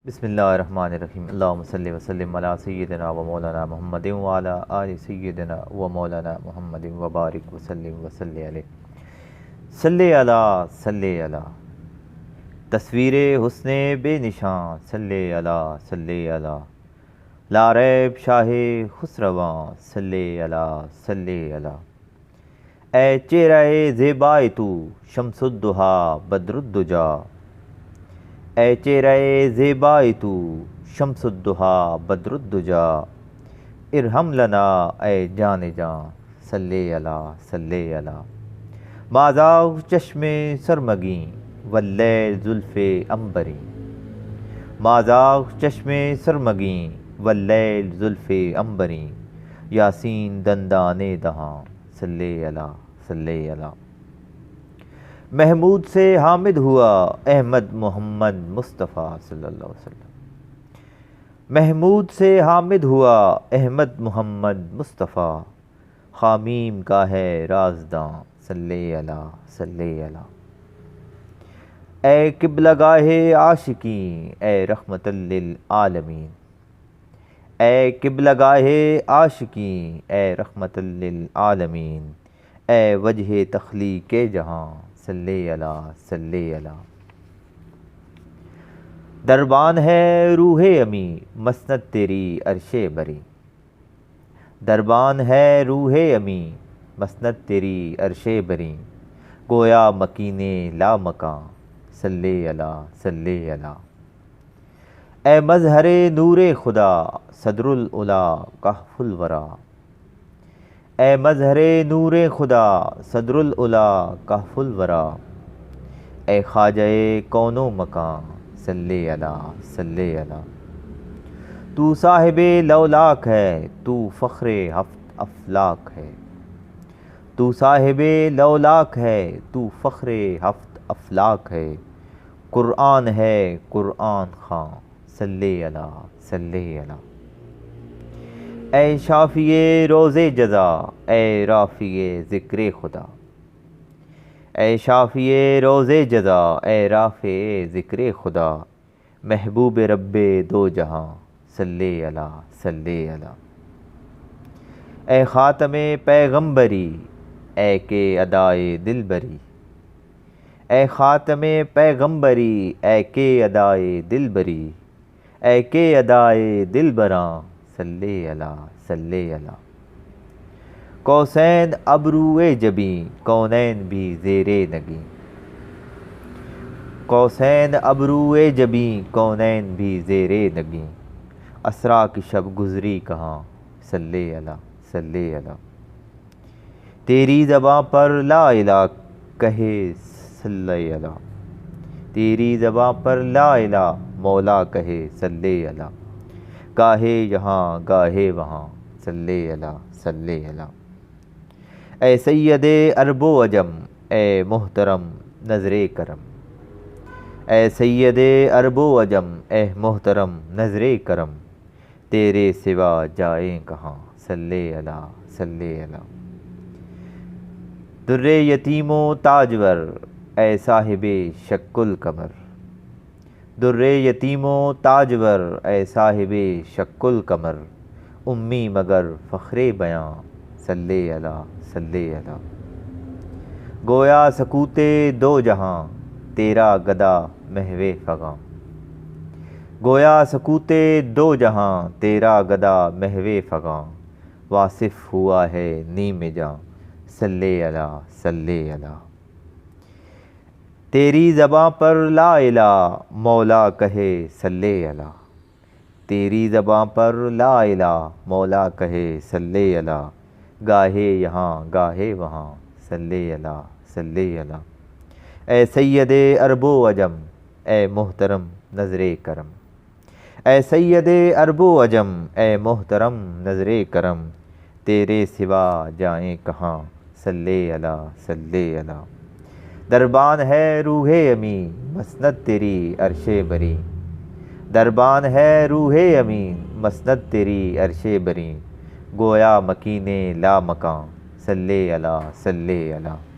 بسم اللہ الرحمن الرحیم اللہم صلی وسلم علی سیدنا و مولانا محمد وعلی آل سیدنا و مولانا محمد وبارک وسلم وصلی علیہ صلی علی تصویر حسن بے نشان صلی علی لا ریب شاہ خسرواں صلی علی اے چہرہ زیبائے تو شمس الدحا بدر الدجا اے چہرہ زیبائے تو شمس الدحا بدر الدجا ارحم لنا اے جان جان صلی علی مازاغ چشم سرمگیں واللیل زلف عنبری مازاغ چشم سرمگیں واللیل زلف عنبری یاسین دندان دہاں صلی علی محمود سے حامد ہوا احمد محمد مصطفیٰ صلی اللہ علیہ وسلم محمود سے حامد ہوا احمد محمد مصطفیٰ خامیم کا ہے رازداں صلی علی اے قبلہ گاہ عاشقین اے رحمت للعالمین اے قبلہ گاہ عاشقین اے رحمت للعالمین اے وجہ تخلیق جہاں صلی علی دربان ہے روح امی مسند تیری عرش بری دربان ہے روح امی مسند تیری عرش بری گویا مکین لا مکان صلی علی اے مظہر نور خدا صدر العلا کہف الورا اے مظہر نور خدا صدر العلا کہف الورا اے خواجہ کون و مکان صلی علی تو صاحب لولاک ہے تو فخر ہفت افلاک ہے تو صاحب لولاک ہے تو فخر ہفت افلاک ہے قرآن ہے قرآن خان صلی علی اے شافی روز جزا اے رافع ذکر خدا اے شافی روز جزا اے رافع ذکر خدا محبوب رب دو جہاں صلی علی اے خاتم پیغمبری اے کہ ادائے دل بری اے خاتم پیغمبری اے کہ ادائے دل بری اے کہ ادائے دل براں صلی علی قوسین ابروئے جبیں کونین بھی زیر نگیں قوسین ابروئے جبیں کونین بھی زیر نگیں اسرا کی شب گزری کہاں صلی علی تیری زباں پر لا الہ کہے صلی علی تیری زباں پر لا الہ مولا کہے صلی علی گاہے یہاں گاہے وہاں صلی علی اے سید عرب و عجم اے محترم نظر کرم اے سید عرب و عجم اے محترم نظر کرم تیرے سوا جائیں کہاں صلی علی در یتیم و تاجور اے صاحب شق القمر در یتیم و تاجور اے صاحب شق القمر امی مگر فخر بیاں صلی علی گویا سکوت دو جہاں تیرا گدا محو فغاں گویا سکوت دو جہاں تیرا گدا محو فغاں واصف ہوا ہے نیم جاں صلی علی تیری زباں پر لا الہ مولا کہے صلی علی تیری زباں پر لا الہ مولا کہے صلی علی گاہے یہاں گاہے وہاں صلی علی اے سید عرب و عجم اے محترم نظر کرم اے سید عرب و عجم اے محترم نظر کرم تیرے سوا جائیں کہاں صلی علی دربان ہے روح امی مسند تیری عرش بری دربان ہے روح امی مسند تیری عرش بری گویا مکین لا مکان صلی علی